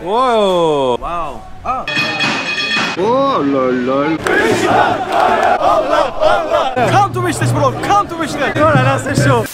Wow. Wow. Ah. Oh lol. Come to Beşiktaş bro, come to Beşiktaş. Oh là là, c'est chaud.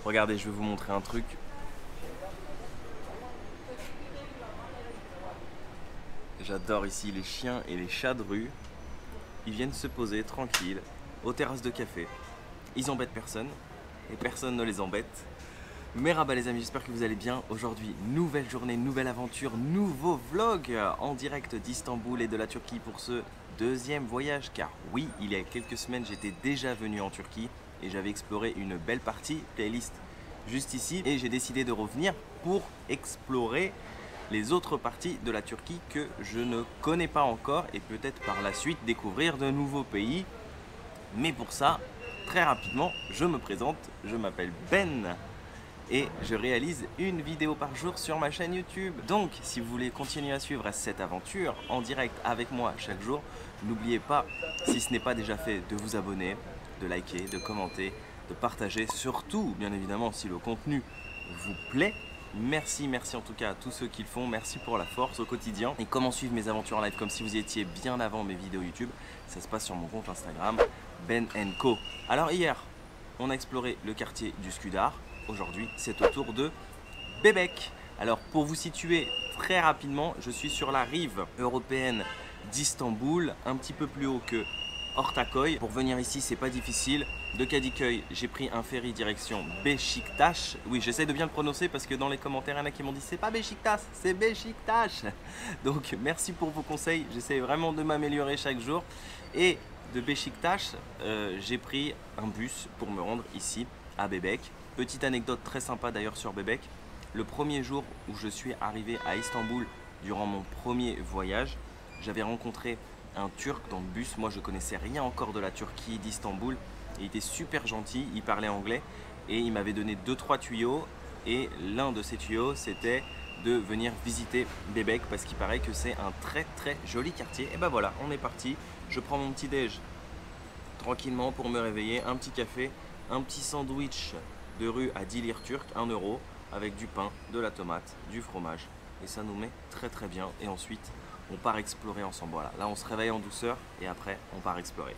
Regardez, je vais vous montrer un truc. J'adore ici les chiens et les chats de rue. Ils viennent se poser tranquilles aux terrasses de café. Ils embêtent personne et personne ne les embête. Merhaba les amis, j'espère que vous allez bien. Aujourd'hui, nouvelle journée, nouvelle aventure, nouveau vlog en direct d'Istanbul et de la Turquie pour ce deuxième voyage. Car oui, il y a quelques semaines, j'étais déjà venu en Turquie et j'avais exploré une belle partie, playlist juste ici. Et j'ai décidé de revenir pour explorer les autres parties de la Turquie que je ne connais pas encore et peut-être par la suite découvrir de nouveaux pays. Mais pour ça, très rapidement, je me présente, je m'appelle Ben et je réalise une vidéo par jour sur ma chaîne YouTube. Donc, si vous voulez continuer à suivre cette aventure en direct avec moi chaque jour, n'oubliez pas, si ce n'est pas déjà fait, de vous abonner, de liker, de commenter, de partager, surtout, bien évidemment, si le contenu vous plaît. Merci en tout cas à tous ceux qui le font, merci pour la force au quotidien. Et comment suivre mes aventures en live comme si vous y étiez bien avant mes vidéos YouTube, ça se passe sur mon compte Instagram, Ben & Co. Alors hier, on a exploré le quartier du Skudar. Aujourd'hui, c'est au tour de Bebek. Alors pour vous situer très rapidement, je suis sur la rive européenne d'Istanbul, un petit peu plus haut que Ortaköy. Pour venir ici, c'est pas difficile. De Kadıköy, j'ai pris un ferry direction Beşiktaş. Oui, j'essaie de bien le prononcer parce que dans les commentaires, il y en a qui m'ont dit c'est pas Beşiktaş, c'est Beşiktaş. Donc merci pour vos conseils, j'essaie vraiment de m'améliorer chaque jour. Et de Beşiktaş, j'ai pris un bus pour me rendre ici à Bebek. Petite anecdote très sympa d'ailleurs sur Bebek. Le premier jour où je suis arrivé à Istanbul durant mon premier voyage, j'avais rencontré un Turc dans le bus. Moi je connaissais rien encore de la Turquie, d'Istanbul. Il était super gentil, il parlait anglais et il m'avait donné 2-3 tuyaux. Et l'un de ces tuyaux c'était de venir visiter Bebek parce qu'il paraît que c'est un très joli quartier. Et ben voilà, on est parti. Je prends mon petit déj tranquillement pour me réveiller, un petit café, un petit sandwich de rue à 10 lire turc, 1 euro, avec du pain, de la tomate, du fromage. Et ça nous met très bien. Et ensuite, on part explorer ensemble. Voilà, là on se réveille en douceur et après on part explorer.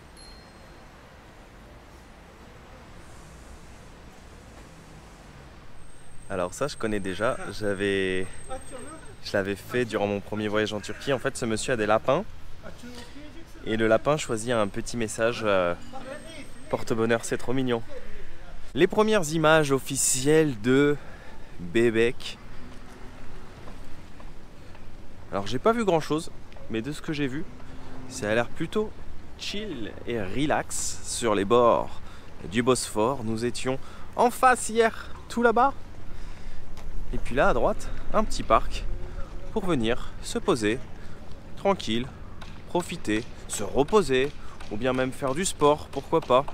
Alors ça je connais déjà, je l'avais fait durant mon premier voyage en Turquie. En fait ce monsieur a des lapins et le lapin choisit un petit message porte-bonheur, c'est trop mignon. Les premières images officielles de Bebek. Alors j'ai pas vu grand chose, mais de ce que j'ai vu, ça a l'air plutôt chill et relax sur les bords du Bosphore. Nous étions en face hier, tout là-bas. Et puis là à droite, un petit parc pour venir se poser tranquille, profiter, se reposer ou bien même faire du sport, pourquoi pas.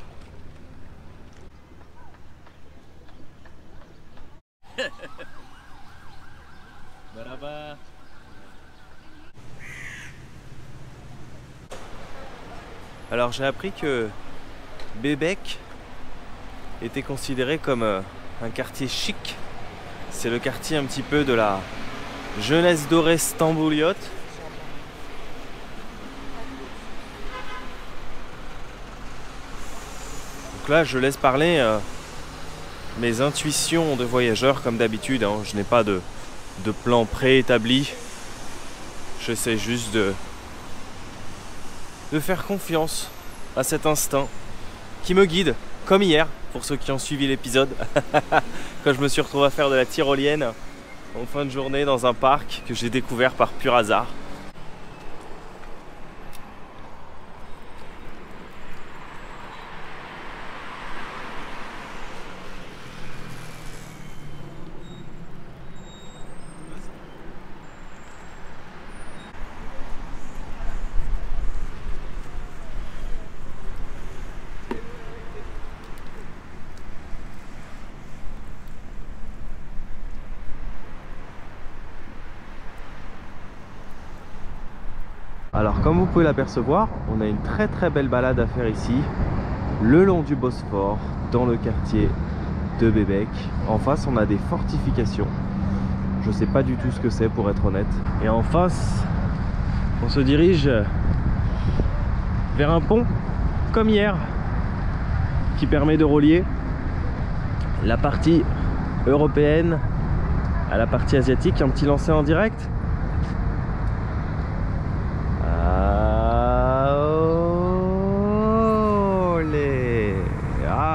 Alors j'ai appris que Bebek était considéré comme un quartier chic. C'est le quartier un petit peu de la jeunesse dorée stambouliote. Donc là, je laisse parler mes intuitions de voyageur comme d'habitude. Hein. Je n'ai pas de plan préétabli. J'essaie juste de faire confiance à cet instinct qui me guide, comme hier, pour ceux qui ont suivi l'épisode, quand je me suis retrouvé à faire de la tyrolienne en fin de journée dans un parc que j'ai découvert par pur hasard. Alors comme vous pouvez l'apercevoir, on a une très belle balade à faire ici, le long du Bosphore, dans le quartier de Bebek. En face on a des fortifications, je sais pas du tout ce que c'est pour être honnête. Et en face, on se dirige vers un pont, comme hier, qui permet de relier la partie européenne à la partie asiatique. Un petit lancer en direct.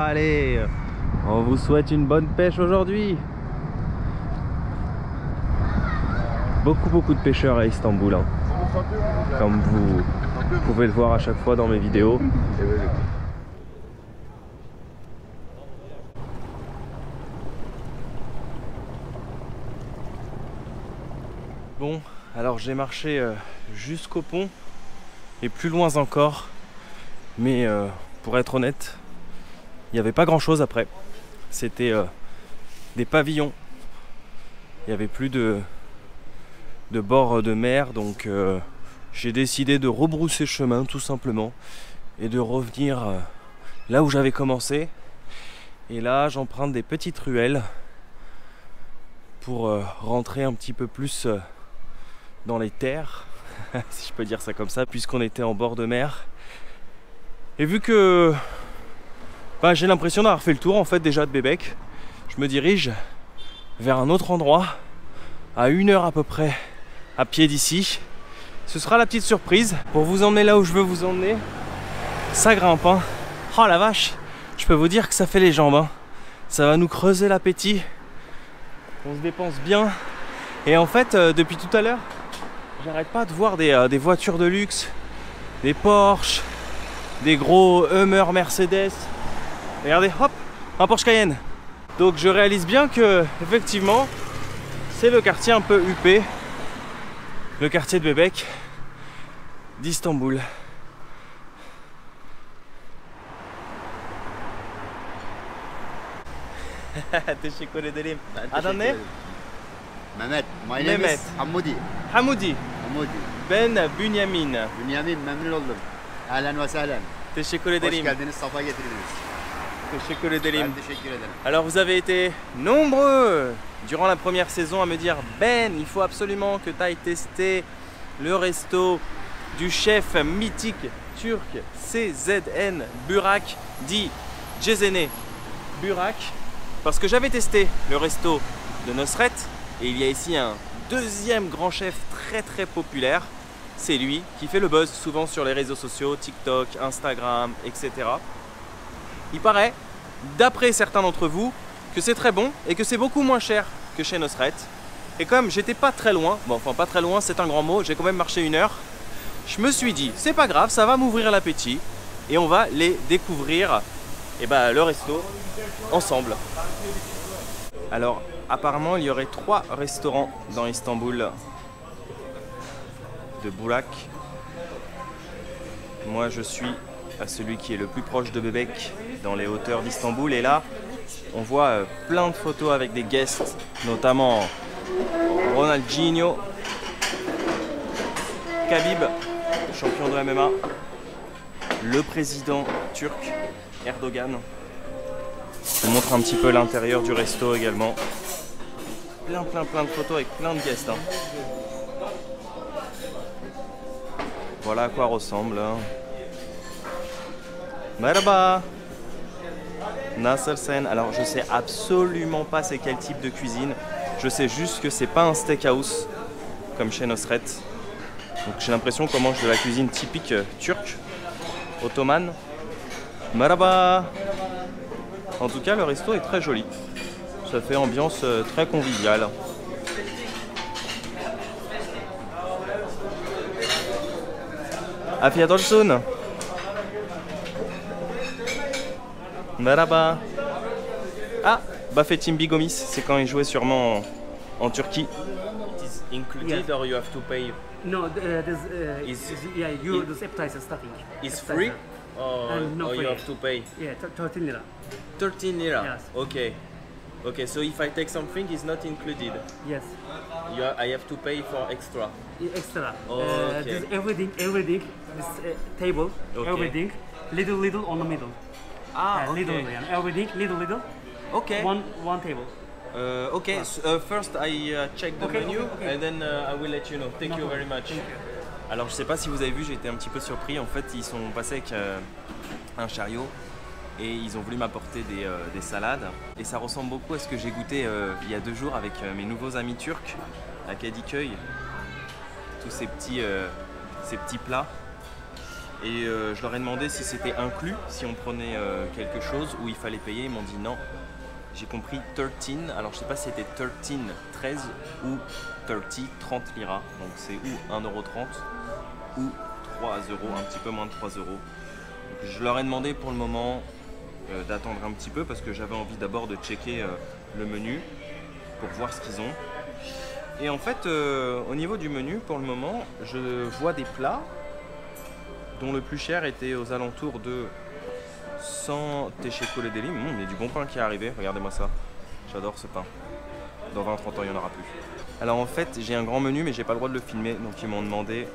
Allez, on vous souhaite une bonne pêche aujourd'hui. Beaucoup de pêcheurs à Istanbul, hein, comme vous pouvez le voir à chaque fois dans mes vidéos. Bon, alors j'ai marché jusqu'au pont et plus loin encore, mais pour être honnête, il n'y avait pas grand chose après. C'était des pavillons. Il n'y avait plus de bord de mer, donc j'ai décidé de rebrousser chemin tout simplement et de revenir là où j'avais commencé. Et là j'emprunte des petites ruelles pour rentrer un petit peu plus dans les terres, si je peux dire ça comme ça, puisqu'on était en bord de mer. Et vu que j'ai l'impression d'avoir fait le tour en fait déjà de Bebek, je me dirige vers un autre endroit à 1 heure à peu près à pied d'ici. Ce sera la petite surprise pour vous emmener là où je veux vous emmener. Ça grimpe, hein. Oh la vache, je peux vous dire que ça fait les jambes, hein. Ça va nous creuser l'appétit. On se dépense bien. Et en fait depuis tout à l'heure, j'arrête pas de voir des voitures de luxe, des Porsche, des gros Hummer Mercedes. Regardez, hop, un Porsche Cayenne. Donc je réalise bien que effectivement c'est le quartier un peu huppé, le quartier de Bebek d'Istanbul. Teşekkür ederim. Adın ne? Mehmet. My name Mehmet. is Hamoudi. Hamoudi. Hamoudi. Ben Bünyamin. Bünyamin, memnun oldum. Ahlen ve sahlen. Teşekkür Hoş ederim. geldiniz, safa getirdiniz. Teşekkür ederim. Ben teşekkür ederim. Alors vous avez été nombreux durant la première saison à me dire Ben, il faut absolument que tu ailles tester le resto du chef mythique turc CZN Burak, dit Cezene Burak, parce que j'avais testé le resto de Nosret et il y a ici un deuxième grand chef très populaire. C'est lui qui fait le buzz souvent sur les réseaux sociaux, TikTok, Instagram, etc. Il paraît, d'après certains d'entre vous, que c'est très bon et que c'est beaucoup moins cher que chez Nosret. Et comme j'étais pas très loin, bon enfin pas très loin c'est un grand mot, j'ai quand même marché 1 heure, je me suis dit c'est pas grave, ça va m'ouvrir l'appétit et on va les découvrir, et le resto ensemble. Alors apparemment il y aurait 3 restaurants dans Istanbul de Burak. Moi je suis à celui qui est le plus proche de Bebek, dans les hauteurs d'Istanbul, et là on voit plein de photos avec des guests, notamment Ronaldinho, Khabib, champion de MMA, le président turc Erdogan, Je vous montre un petit peu l'intérieur du resto également. Plein de photos avec plein de guests. Hein. Voilà à quoi ressemble. Hein. Merhaba. Nasser Sen. Alors je sais absolument pas c'est quel type de cuisine. Je sais juste que c'est pas un steakhouse comme chez Nosret. Donc j'ai l'impression qu'on mange de la cuisine typique turque, ottomane. Merhaba. En tout cas le resto est très joli. Ça fait ambiance très conviviale. Afiyet olsun. Merhaba. Ah, Buffetim Bigomis, c'est quand il jouait sûrement en Turquie. It is included or you have to pay? No, yeah, you the appetizer starting. It's free or, no or free. you have to pay? Yeah, 13 lira. 13 lira. Yes. Okay. Okay, so if I take something, it's not included. Yes. I have to pay for extra. Extra. Okay. This everything, this table, Okay. everything, little on the middle. Ah, okay. Little, yeah. Everything, little. Okay. One table. Okay. So, first I check the Okay, menu okay. and then I will let you know. Thank you very much. Alors je sais pas si vous avez vu, j'ai été un petit peu surpris. En fait, ils sont passés avec un chariot et ils ont voulu m'apporter des salades. Et ça ressemble beaucoup à ce que j'ai goûté il y a 2 jours avec mes nouveaux amis turcs à Kadıköy. Tous ces petits plats. Et je leur ai demandé si c'était inclus, si on prenait quelque chose ou il fallait payer. Ils m'ont dit non. J'ai compris 13. Alors je sais pas si c'était 13 ou 30 lira. Donc c'est ou 1,30 € ou 3 €, un petit peu moins de 3 €. Donc, je leur ai demandé pour le moment d'attendre un petit peu parce que j'avais envie d'abord de checker le menu pour voir ce qu'ils ont. Et en fait, au niveau du menu, pour le moment, je vois des plats dont le plus cher était aux alentours de 100 teşekkür ederim. Il y a du bon pain qui est arrivé, regardez-moi ça. J'adore ce pain. Dans 20-30 ans, il n'y en aura plus. Alors en fait, j'ai un grand menu, mais j'ai pas le droit de le filmer, donc ils m'ont demandé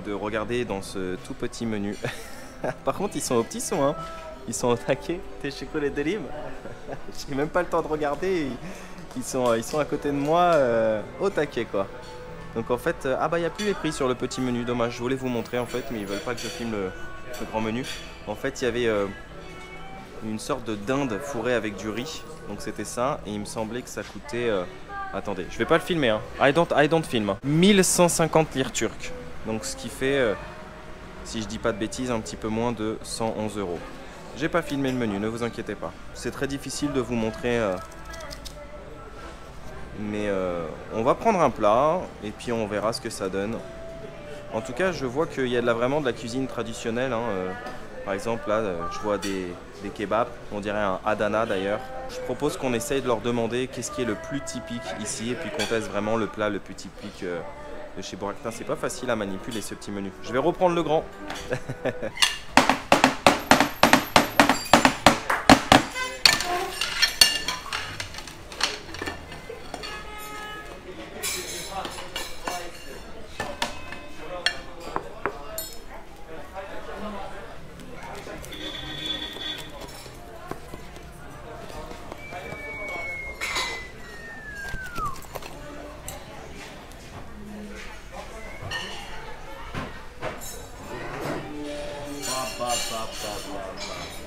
de regarder dans ce tout petit menu. Par contre, ils sont au petit son, hein. Ils sont au taquet, teşekkür ederim. J'ai même pas le temps de regarder. Ils sont à côté de moi, au taquet, quoi. Donc en fait, ah bah il n'y a plus les prix sur le petit menu, dommage. Je voulais vous montrer en fait, mais ils veulent pas que je filme le grand menu. En fait, il y avait une sorte de dinde fourrée avec du riz, donc c'était ça, et il me semblait que ça coûtait... attendez, je vais pas le filmer, hein. I don't film. 1150 lire turques, donc ce qui fait, si je dis pas de bêtises, un petit peu moins de 111 €. J'ai pas filmé le menu, ne vous inquiétez pas. C'est très difficile de vous montrer... mais on va prendre un plat et puis on verra ce que ça donne. En tout cas, je vois qu'il y a vraiment de la cuisine traditionnelle. Hein. Par exemple, là, je vois des kebabs, on dirait un Adana d'ailleurs. Je propose qu'on essaye de leur demander qu'est-ce qui est le plus typique ici et puis qu'on teste vraiment le plat le plus typique de chez Burak. C'est pas facile à manipuler ce petit menu. Je vais reprendre le grand.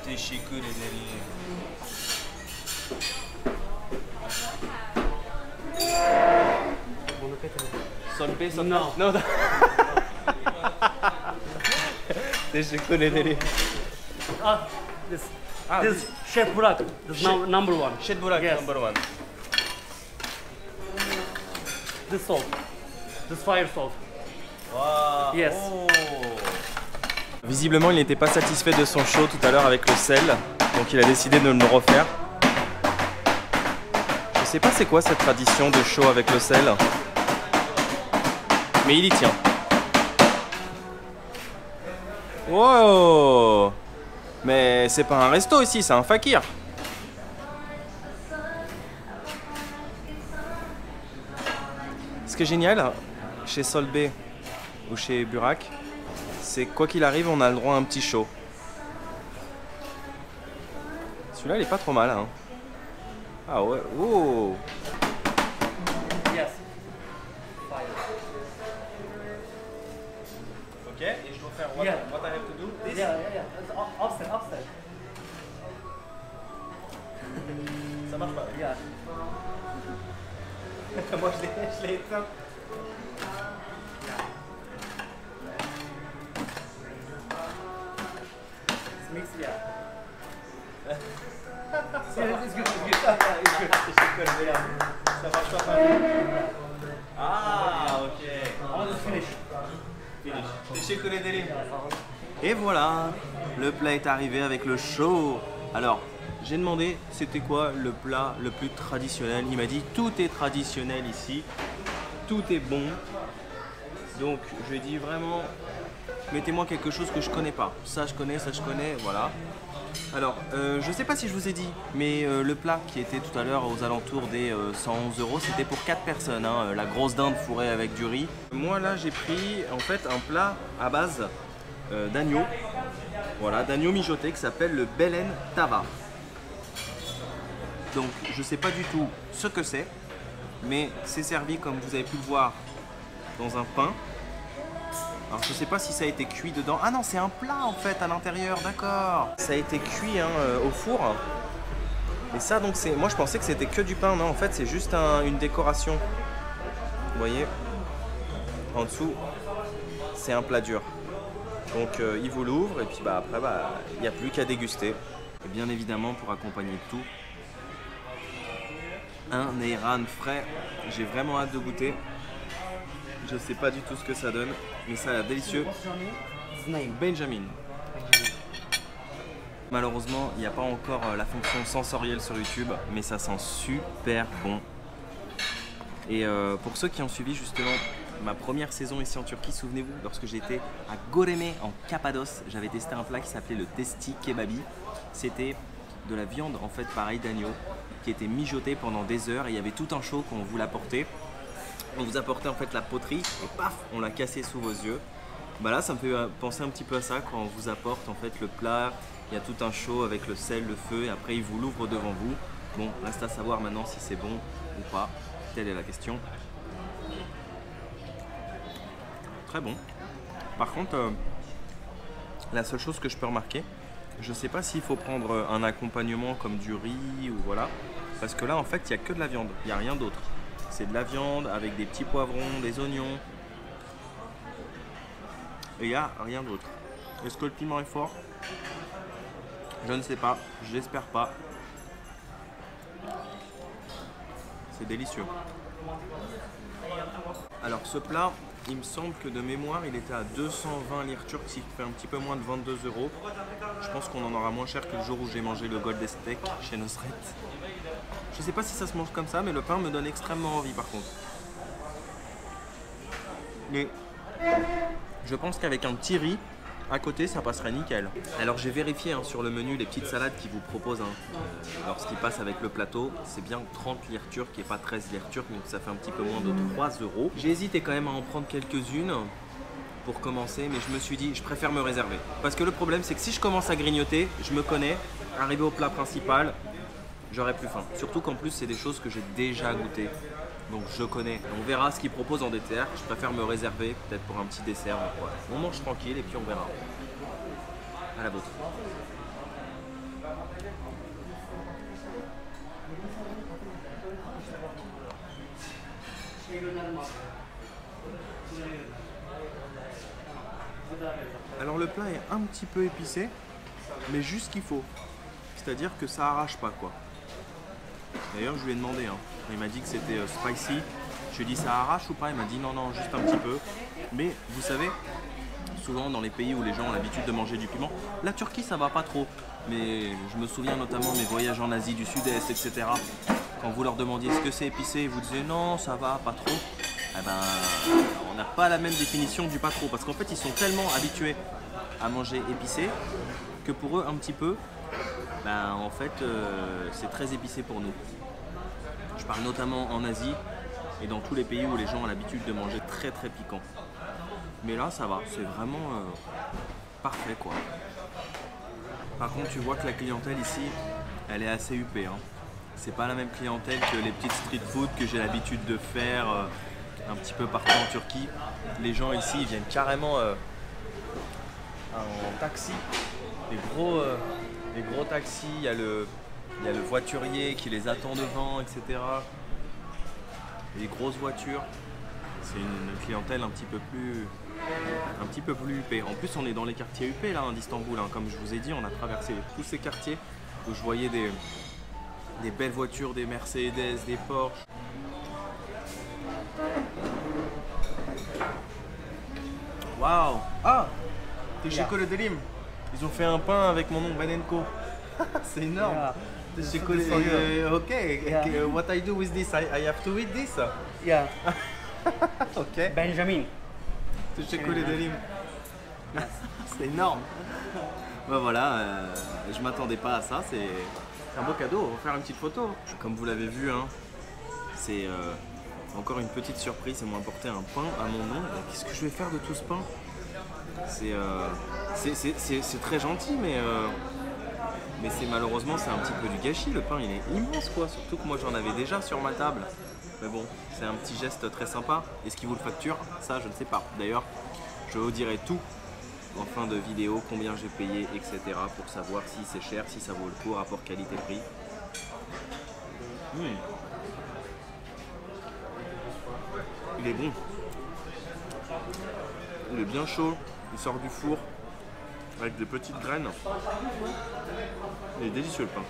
Teşekkür ederim. Solbe satın. No. Teşekkür ederim. This Chef Burak, this number one. Chef Burak, yes. number one. This salt, this fire salt. Wow. Yes. Oh. Visiblement, il n'était pas satisfait de son show tout à l'heure avec le sel, donc il a décidé de me le refaire. Je sais pas c'est quoi cette tradition de show avec le sel, mais il y tient. Wow! Mais c'est pas un resto ici, c'est un fakir. Ce qui est génial chez Solbe ou chez Burak, c'est quoi qu'il arrive, on a le droit à un petit show. Celui-là, il est pas trop mal. Hein. Ah ouais, oh. Yes. Ok, et je dois faire what I have to do? This? Yeah. Upstairs. Ça marche pas. Yeah. Moi je l'ai éteint. Mix, yeah. It's good. Ça marche pas. Ah, ok. Finish. Et voilà, le plat est arrivé avec le show. Alors, j'ai demandé c'était quoi le plat le plus traditionnel. Il m'a dit tout est traditionnel ici, tout est bon. Donc je lui ai dit vraiment, mettez-moi quelque chose que je connais pas. Ça je connais, voilà. Alors, je sais pas si je vous ai dit, mais le plat qui était tout à l'heure aux alentours des 111 €, c'était pour 4 personnes, hein, la grosse dinde fourrée avec du riz. Moi là j'ai pris en fait un plat à base d'agneau, voilà, d'agneau mijoté qui s'appelle le Belen Tava. Donc je sais pas du tout ce que c'est, mais c'est servi comme vous avez pu le voir dans un pain. Alors je sais pas si ça a été cuit dedans. Ah non, c'est un plat en fait à l'intérieur, d'accord. Ça a été cuit hein, au four. Et ça donc c'est... Moi je pensais que c'était que du pain, non en fait c'est juste une décoration. Vous voyez, en dessous c'est un plat dur. Donc il vous l'ouvre et puis bah après bah il n'y a plus qu'à déguster. Et bien évidemment pour accompagner le tout, un Neyran frais. J'ai vraiment hâte de goûter. Je sais pas du tout ce que ça donne, mais ça a l'air délicieux. Benjamin. Malheureusement, il n'y a pas encore la fonction sensorielle sur YouTube, mais ça sent super bon. Et pour ceux qui ont suivi justement ma première saison ici en Turquie, souvenez-vous, lorsque j'étais à Göreme en Cappadoce, j'avais testé un plat qui s'appelait le Testi Kebabi. C'était de la viande en fait pareil d'agneau qui était mijotée pendant des heures et il y avait tout un show qu'on vous l'apportait. On vous apportait en fait la poterie et paf, on l'a cassé sous vos yeux. Bah là, ça me fait penser un petit peu à ça quand on vous apporte en fait le plat. Il y a tout un show avec le sel, le feu et après il vous l'ouvre devant vous. Bon, reste à savoir maintenant si c'est bon ou pas. Telle est la question. Très bon. Par contre, la seule chose que je peux remarquer, je sais pas s'il faut prendre un accompagnement comme du riz ou voilà. Parce que là, en fait, il n'y a que de la viande, il n'y a rien d'autre. C'est de la viande avec des petits poivrons, des oignons. Et il n'y a rien d'autre. Est-ce que le piment est fort? Je ne sais pas, j'espère pas. C'est délicieux. Alors ce plat, il me semble que de mémoire, il était à 220 lire turques, ce qui fait un petit peu moins de 22 €. Je pense qu'on en aura moins cher que le jour où j'ai mangé le Golden Steak chez Nosret. Je sais pas si ça se mange comme ça, mais le pain me donne extrêmement envie par contre. Mais je pense qu'avec un petit riz à côté, ça passerait nickel. Alors j'ai vérifié hein, sur le menu les petites salades qu'ils vous proposent. Hein. Lorsqu'ils passent avec le plateau, c'est bien 30 lire turques et pas 13 lire turques, donc ça fait un petit peu moins de 3 €. J'ai hésité quand même à en prendre quelques-unes pour commencer, mais je me suis dit, je préfère me réserver. Parce que le problème, c'est que si je commence à grignoter, je me connais, arrivé au plat principal, j'aurai plus faim. Surtout qu'en plus, c'est des choses que j'ai déjà goûtées. Donc je connais. On verra ce qu'ils proposent en dessert. Je préfère me réserver peut-être pour un petit dessert. Donc, ouais. On mange tranquille et puis on verra. À la vôtre. Alors le plat est un petit peu épicé, mais juste ce qu'il faut. C'est-à-dire que ça arrache pas quoi. D'ailleurs je lui ai demandé, hein. Il m'a dit que c'était spicy. Je lui ai dit ça arrache ou pas? Il m'a dit non, non, juste un petit peu. Mais vous savez, souvent dans les pays où les gens ont l'habitude de manger du piment, la Turquie ça va pas trop. Mais je me souviens notamment de mes voyages en Asie du Sud-Est, etc. Quand vous leur demandiez est-ce que c'est épicé, ils vous disaient non, ça va, pas trop. Eh ben, on n'a pas la même définition du pas trop. Parce qu'en fait, ils sont tellement habitués à manger épicé que pour eux, un petit peu, ben, en fait, c'est très épicé pour nous. Je parle notamment en Asie et dans tous les pays où les gens ont l'habitude de manger très très piquant. Mais là, ça va, c'est vraiment parfait quoi. Par contre, tu vois que la clientèle ici elle est assez huppée. Hein. C'est pas la même clientèle que les petites street food que j'ai l'habitude de faire un petit peu partout en Turquie. Les gens ici ils viennent carrément en taxi. Les gros taxis, il y a le voiturier qui les attend devant, etc. Les grosses voitures. C'est une clientèle un petit peu plus huppée. En plus, on est dans les quartiers huppés là d'Istanbul. Hein. Comme je vous ai dit, on a traversé tous ces quartiers où je voyais des belles voitures, des Mercedes, des Porsche. Waouh! Ah! Teşekkür ederim. Ils ont fait un pain avec mon nom Benenko. C'est énorme. Teşekkür ederim. Okay. Yeah. What I do with this? I have to eat this. Yeah. Ok. Benjamin. Teşekkür ederim. C'est énorme. Ben voilà, je m'attendais pas à ça. C'est un beau cadeau. On va faire une petite photo. Comme vous l'avez vu, hein, c'est encore une petite surprise. Ils m'ont apporté un pain à mon nom. Qu'est-ce que je vais faire de tout ce pain? C'est très gentil, mais malheureusement c'est un petit peu du gâchis. Le pain il est immense quoi. Surtout que moi j'en avais déjà sur ma table. Mais bon, c'est un petit geste très sympa. Est-ce qu'il vous le facture? Ça, je ne sais pas. D'ailleurs, je vous dirai tout en fin de vidéo, combien j'ai payé, etc. pour savoir si c'est cher, si ça vaut le coup, rapport qualité-prix. Il est bon. Il est bien chaud. Il sort du four avec des petites graines. Il est délicieux le pain.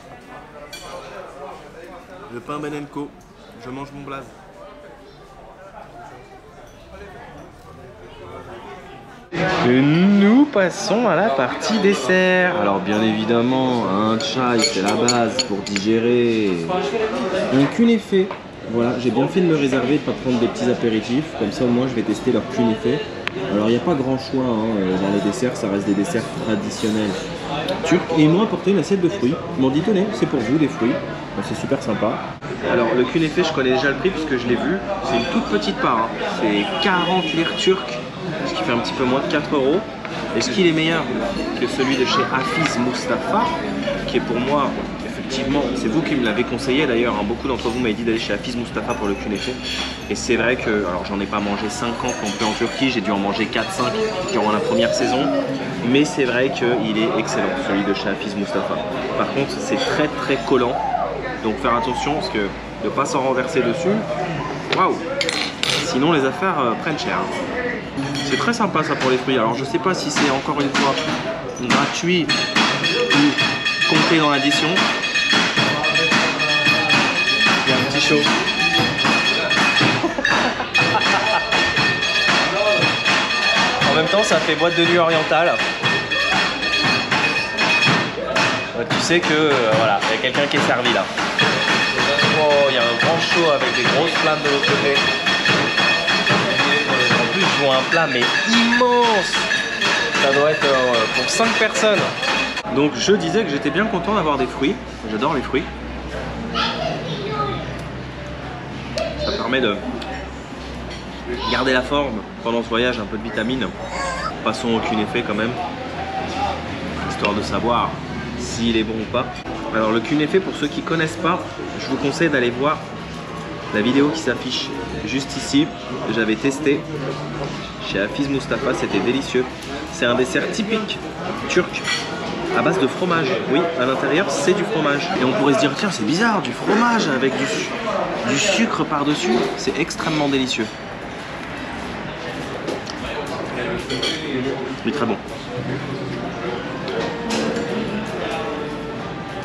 Le pain Benenko. Je mange mon blaze. Et nous passons à la partie dessert. Alors bien évidemment, un chai c'est la base pour digérer. Un kunéfé. Voilà, j'ai bien fait de me réserver, de ne pas prendre des petits apéritifs. Comme ça au moins je vais tester leur kunéfé. Alors il n'y a pas grand choix hein, dans les desserts, ça reste des desserts traditionnels turcs. Et ils m'ont apporté une assiette de fruits. Ils m'ont dit tenez, c'est pour vous des fruits. Ben, c'est super sympa. Alors le kunéfé, je connais déjà le prix puisque je l'ai vu. C'est une toute petite part. Hein. C'est 40 lire turques, ce qui fait un petit peu moins de 4 €. Est-ce qu'il est meilleur que celui de chez Hafiz Mustafa, qui est pour moi, effectivement, c'est vous qui me l'avez conseillé d'ailleurs, hein, beaucoup d'entre vous m'avez dit d'aller chez Hafiz Mustafa pour le kunéfé. Et c'est vrai que, alors j'en ai pas mangé 50 non plus en Turquie, j'ai dû en manger 4-5 durant la première saison. Mais c'est vrai qu'il est excellent, celui de chez Hafiz Mustafa. Par contre, c'est très très collant. Donc faire attention parce que de ne pas s'en renverser dessus, waouh! Sinon les affaires prennent cher. C'est très sympa ça pour les fruits. Alors je sais pas si c'est encore une fois gratuit ou compté dans l'addition. Il y a un petit chaud. En même temps ça fait boîte de nuit orientale. Tu sais que voilà, il y a quelqu'un qui est servi là. Oh, il y a un grand show avec des grosses flammes de l'autre côté. En plus, je vois un plat mais immense. Ça doit être pour 5 personnes. Donc je disais que j'étais bien content d'avoir des fruits. J'adore les fruits. Ça permet de garder la forme pendant ce voyage, un peu de vitamines. Passons au kunéfé quand même, histoire de savoir s'il est bon ou pas. Alors le kunéfé, pour ceux qui ne connaissent pas, je vous conseille d'aller voir la vidéo qui s'affiche juste ici. J'avais testé chez Hafiz Mustafa, c'était délicieux. C'est un dessert typique turc à base de fromage. Oui, à l'intérieur c'est du fromage. Et on pourrait se dire tiens c'est bizarre, du fromage avec du sucre par-dessus. C'est extrêmement délicieux. Mais très bon.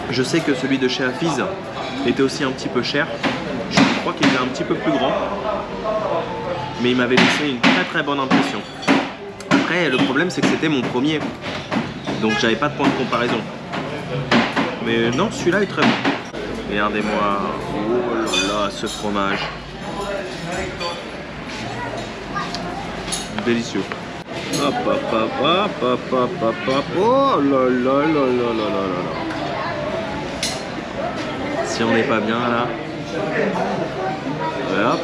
Je sais que celui de chez Hafiz était aussi un petit peu cher. Je crois qu'il était un petit peu plus grand. Mais il m'avait laissé une très très bonne impression. Après, le problème c'est que c'était mon premier. Donc j'avais pas de point de comparaison. Mais non, celui-là est très bon. Regardez-moi. Oh là là, ce fromage. Délicieux. Hop hop hop hop hop hop hop hop. Oh là là là là là là là. Si on n'est pas bien là, et hop.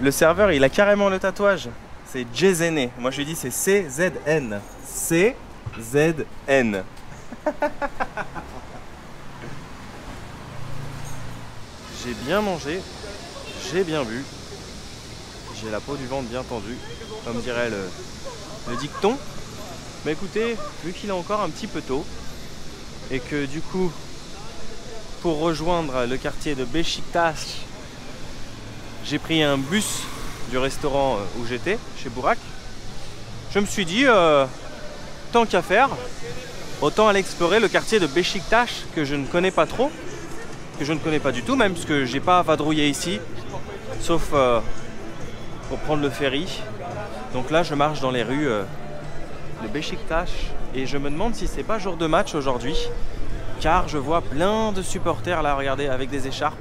Le serveur, il a carrément le tatouage. C'est Jezene. Moi, je lui dis c'est CZN. CZN. J'ai bien mangé, j'ai bien bu, j'ai la peau du ventre bien tendue, comme dirait le dicton. Mais écoutez, vu qu'il est encore un petit peu tôt, et que du coup, pour rejoindre le quartier de Beşiktaş, j'ai pris un bus du restaurant où j'étais, chez Burak, je me suis dit, tant qu'à faire, autant aller explorer le quartier de Beşiktaş que je ne connais pas trop. Que je ne connais pas du tout même, parce que j'ai pas vadrouillé ici, sauf pour prendre le ferry. Donc là je marche dans les rues de Beşiktaş et je me demande si c'est pas jour de match aujourd'hui, car je vois plein de supporters là, regardez, avec des écharpes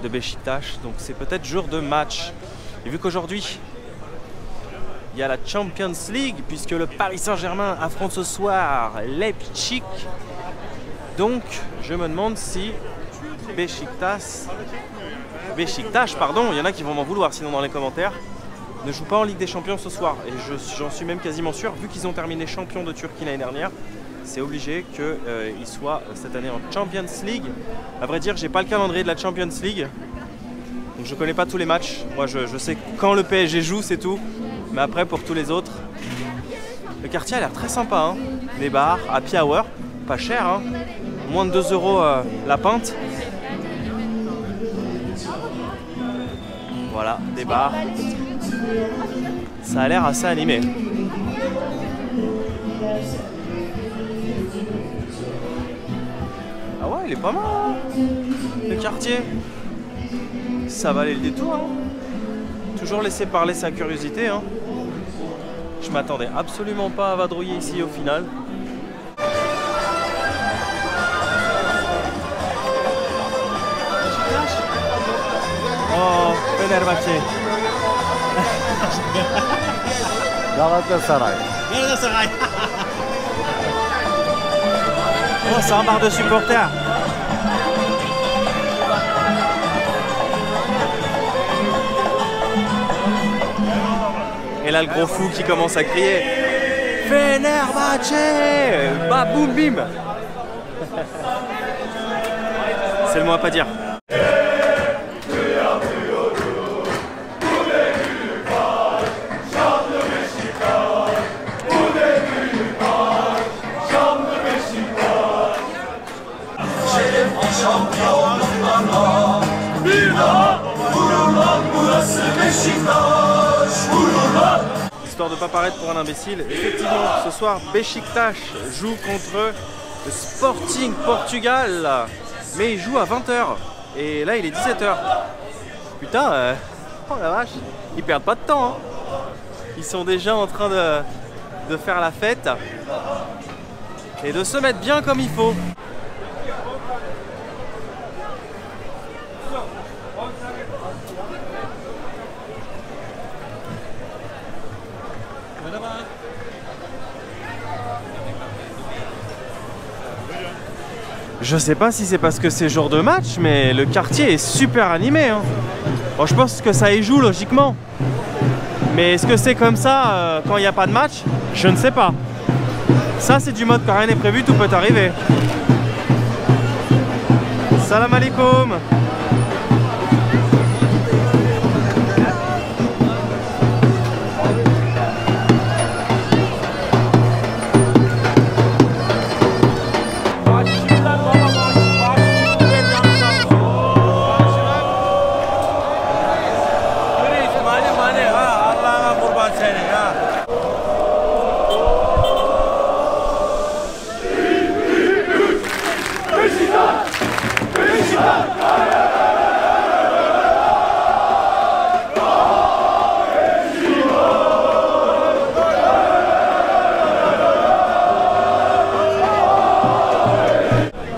de Beşiktaş, donc c'est peut-être jour de match. Et vu qu'aujourd'hui il y a la Champions League, puisque le Paris Saint-Germain affronte ce soir Leipzig, donc je me demande si Beşiktaş, pardon, il y en a qui vont m'en vouloir sinon dans les commentaires, ne joue pas en Ligue des Champions ce soir. Et j'en suis même quasiment sûr, vu qu'ils ont terminé champion de Turquie l'année dernière, c'est obligé qu'ils soient cette année en Champions League. À vrai dire, j'ai pas le calendrier de la Champions League, donc je connais pas tous les matchs. Moi je sais quand le PSG joue, c'est tout. Mais après pour tous les autres, le quartier a l'air très sympa, hein. Les bars, happy hour, pas cher, hein. Moins de 2 € la pinte. Voilà, des bars. Ça a l'air assez animé. Ah ouais, il est pas mal, hein, le quartier. Ça valait le détour, hein. Toujours laisser parler sa curiosité, hein. Je m'attendais absolument pas à vadrouiller ici au final. Oh, Fenerbahçe. Galatasaray. Galatasaray. Oh, c'est un bar de supporters. Et là, le gros fou qui commence à crier Fenerbahçe, bah boum bim. C'est le mot à pas dire. Histoire de ne pas paraître pour un imbécile, effectivement, ce soir, Beşiktaş joue contre le Sporting Portugal, mais il joue à 20 h. Et là, il est 17 h. Putain, oh la vache, ils perdent pas de temps, hein. Ils sont déjà en train de faire la fête et de se mettre bien comme il faut. Je sais pas si c'est parce que c'est jour de match, mais le quartier est super animé, hein. Bon, je pense que ça y joue logiquement. Mais est-ce que c'est comme ça quand il n'y a pas de match? Je ne sais pas. Ça, c'est du mode quand rien n'est prévu, tout peut arriver. Salam alaikum.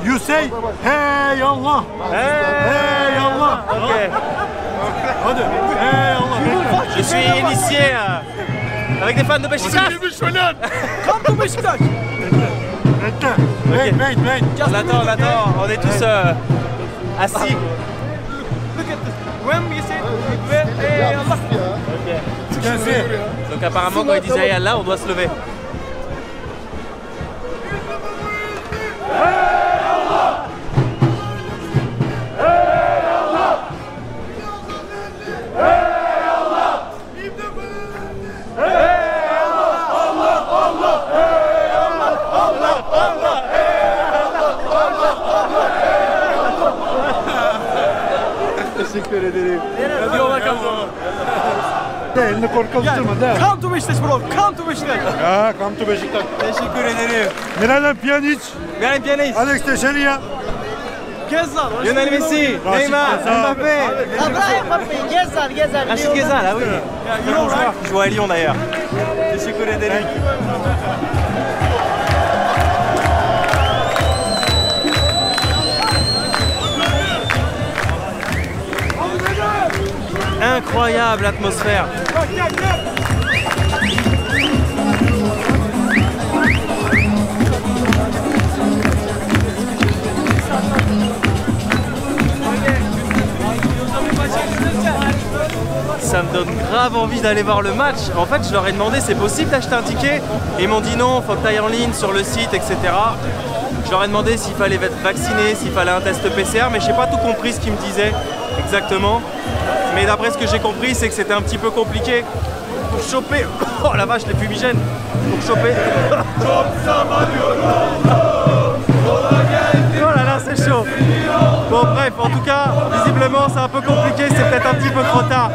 You say hey Allah. Hey Allah. Ok. Hadi. Hey Allah. Je suis initié avec des fans de Beşiktaş. Come to Beşiktaş. Wait, wait, wait. On attend, on est tous assis. Look at this. When we say Donc apparemment quand ils disent Hey Allah, on doit se lever. Teşekkür ederim. Hadi yola kalın. Elini korkutturma de. Come to Beşiktaş bro, come to Beşiktaş. Ha, come to Beşiktaş. Teşekkür ederim. Miralem Pjanic, Benim piyanist. Alex Teixeira, Gezal. Lionel Messi, Neymar, Mbappé. Abraham Mbappé, Gezal. Rachid Ghezal, ah oui. Je joue à Lyon d'ailleurs. Teşekkür ederim. Incroyable atmosphère. Ça me donne grave envie d'aller voir le match. En fait, je leur ai demandé c'est possible d'acheter un ticket. Et ils m'ont dit non, faut que tu ailles en ligne sur le site, etc. Je leur ai demandé s'il fallait être vacciné, s'il fallait un test PCR, mais j'ai pas tout compris ce qu'ils me disaient exactement. Mais d'après ce que j'ai compris, c'est que c'était un petit peu compliqué pour choper. Oh la vache, les fumigènes! Pour choper. Oh là là, c'est chaud! Bon, bref, en tout cas, visiblement, c'est un peu compliqué, c'est peut-être un petit peu trop tard.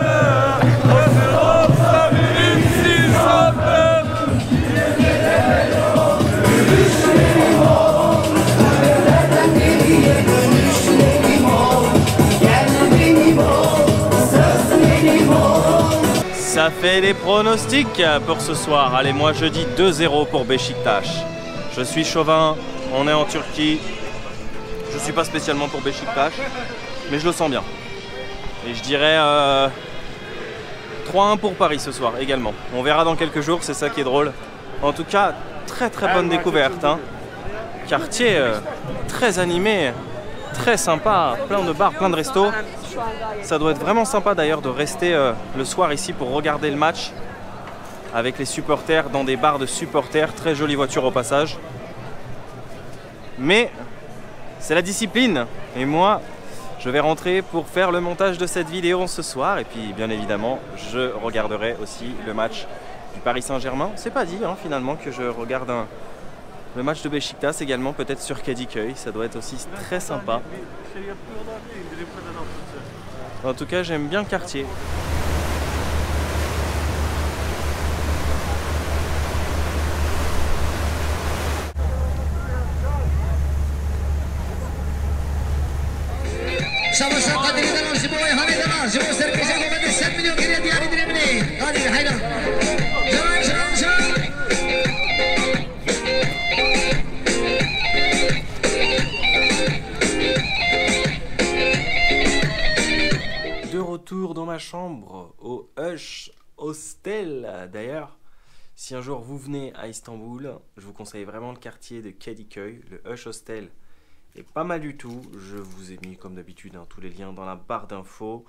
Ça fait les pronostics pour ce soir. Allez, moi je dis 2-0 pour Beşiktaş. Je suis chauvin, on est en Turquie. Je suis pas spécialement pour Beşiktaş, mais je le sens bien. Et je dirais 3-1 pour Paris ce soir également. On verra dans quelques jours, c'est ça qui est drôle. En tout cas, très bonne découverte. Hein. Quartier très animé, très sympa, plein de bars, plein de restos. Ça doit être vraiment sympa d'ailleurs de rester le soir ici pour regarder le match avec les supporters dans des bars de supporters. Très jolie voiture au passage. Mais c'est la discipline. Et moi, je vais rentrer pour faire le montage de cette vidéo ce soir. Et puis bien évidemment, je regarderai aussi le match du Paris Saint-Germain. C'est pas dit hein, finalement que je regarde le match de Beşiktaş également, peut-être sur Kadıköy. Ça doit être aussi très sympa. En tout cas, j'aime bien le quartier. Savaşan kaderinden arşivi oy haneden arşivi o serkeşe komadı 100 milyon geriye diğeri dirimini. Hadi haydi. Can. De retour dans ma chambre au Hush Hostel. D'ailleurs, si un jour vous venez à Istanbul, je vous conseille vraiment le quartier de Kadıköy, le Hush Hostel. Et pas mal du tout, je vous ai mis comme d'habitude hein, tous les liens dans la barre d'infos.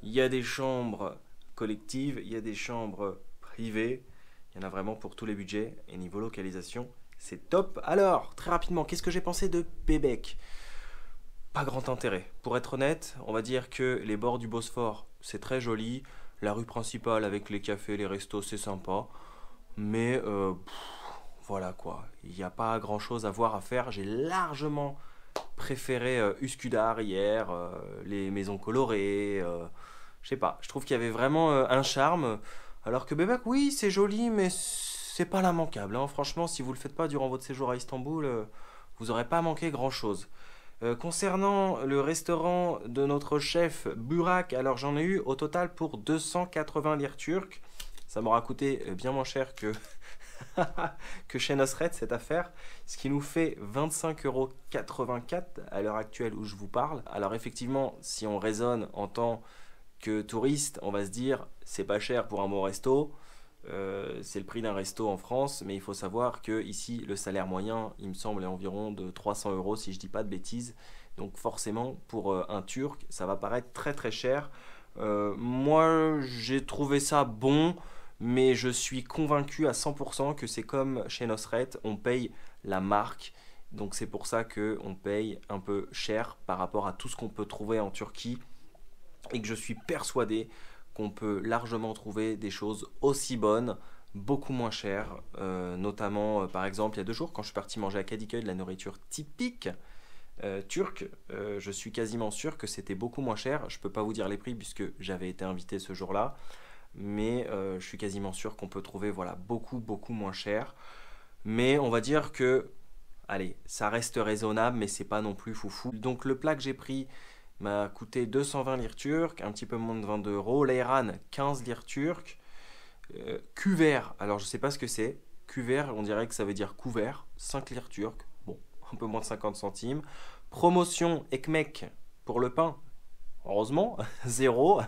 Il y a des chambres collectives, il y a des chambres privées, il y en a vraiment pour tous les budgets. Et niveau localisation, c'est top. Alors, très rapidement, qu'est-ce que j'ai pensé de Bebek? Pas grand intérêt. Pour être honnête, on va dire que les bords du Bosphore, c'est très joli. La rue principale avec les cafés, les restos, c'est sympa. Mais voilà quoi, il n'y a pas grand chose à voir, à faire. J'ai largement préféré Üsküdar hier, les maisons colorées, je sais pas, je trouve qu'il y avait vraiment un charme, alors que Bebek, oui, c'est joli, mais c'est pas l'immanquable, hein. Franchement, si vous le faites pas durant votre séjour à Istanbul, vous n'aurez pas manqué grand chose. Concernant le restaurant de notre chef Burak, alors j'en ai eu au total pour 280 lire turques, ça m'aura coûté bien moins cher que... que chez Nosret cette affaire, ce qui nous fait 25,84 € à l'heure actuelle où je vous parle. Alors effectivement, si on raisonne en tant que touriste, on va se dire c'est pas cher pour un bon resto, c'est le prix d'un resto en France, mais il faut savoir que ici le salaire moyen, il me semble, est environ de 300 € si je dis pas de bêtises, donc forcément pour un Turc ça va paraître très cher. Moi, j'ai trouvé ça bon, mais je suis convaincu à 100% que c'est comme chez Nosret, on paye la marque. Donc c'est pour ça qu'on paye un peu cher par rapport à tout ce qu'on peut trouver en Turquie. Et que je suis persuadé qu'on peut largement trouver des choses aussi bonnes, beaucoup moins chères. Notamment, par exemple, il y a 2 jours, quand je suis parti manger à Kadıköy de la nourriture typique turque, je suis quasiment sûr que c'était beaucoup moins cher. Je ne peux pas vous dire les prix puisque j'avais été invité ce jour-là. Mais je suis quasiment sûr qu'on peut trouver voilà, beaucoup moins cher. Mais on va dire que, allez, ça reste raisonnable, mais c'est pas non plus foufou. Donc le plat que j'ai pris m'a coûté 220 lire turques, un petit peu moins de 22 euros. L'ayran, 15 lire turques. Cuvert, alors je sais pas ce que c'est. Cuvert, on dirait que ça veut dire couvert, 5 lire turques. Bon, un peu moins de 50 centimes. Promotion ekmek pour le pain, heureusement, 0.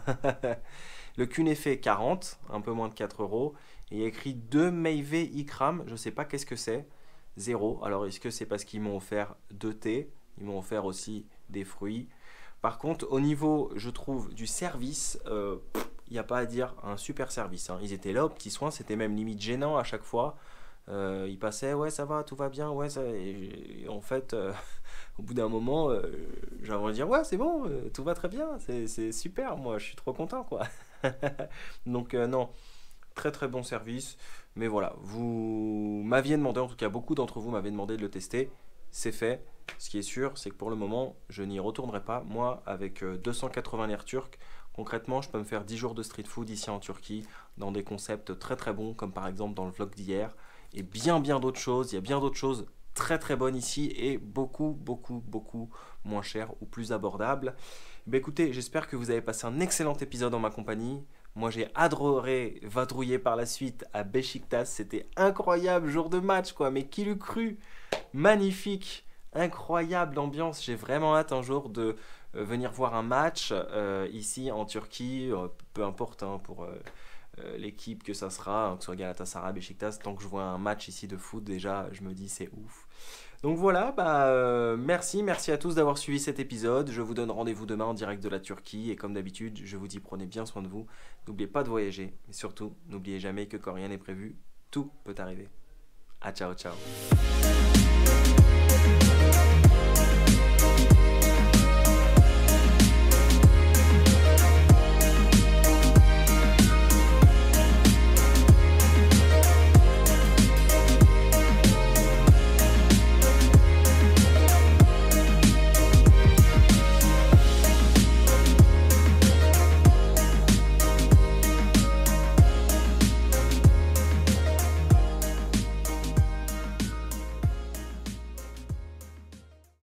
Le künefe, 40, un peu moins de 4 euros. Et il y a écrit 2 meyve ikram, je sais pas qu'est-ce que c'est, 0. Alors est-ce que c'est parce qu'ils m'ont offert 2 thés? Ils m'ont offert aussi des fruits. Par contre, au niveau, je trouve, du service, il n'y a pas à dire, un super service. Hein. Ils étaient là aux petits soins, c'était même limite gênant à chaque fois. Ils passaient, ouais, ça va, tout va bien, ouais, ça... Et en fait, au bout d'un moment, j'ai envie de dire, ouais, c'est bon, tout va très bien, c'est super, moi, je suis trop content, quoi. Donc, non, très bon service. Mais voilà, vous m'aviez demandé, en tout cas, beaucoup d'entre vous m'avaient demandé de le tester. C'est fait. Ce qui est sûr, c'est que pour le moment, je n'y retournerai pas. Moi, avec 280 lire turcs, concrètement, je peux me faire 10 jours de street food ici en Turquie, dans des concepts très bons, comme par exemple dans le vlog d'hier, et bien d'autres choses. Il y a bien d'autres choses très bonnes ici, et beaucoup moins chères ou plus abordables. Ben, écoutez, j'espère que vous avez passé un excellent épisode en ma compagnie. Moi, j'ai adoré vadrouiller par la suite à Beşiktaş. C'était incroyable, jour de match, quoi. Mais qui l'eût cru? Magnifique, incroyable ambiance. J'ai vraiment hâte un jour de venir voir un match ici en Turquie, peu importe hein, pour l'équipe que ça sera, hein, que ce soit Galatasaray, Beşiktaş. Tant que je vois un match ici de foot, déjà, je me dis c'est ouf. Donc voilà, merci à tous d'avoir suivi cet épisode. Je vous donne rendez-vous demain en direct de la Turquie. Et comme d'habitude, je vous dis prenez bien soin de vous. N'oubliez pas de voyager. Et surtout, n'oubliez jamais que quand rien n'est prévu, tout peut arriver. Ah, ciao.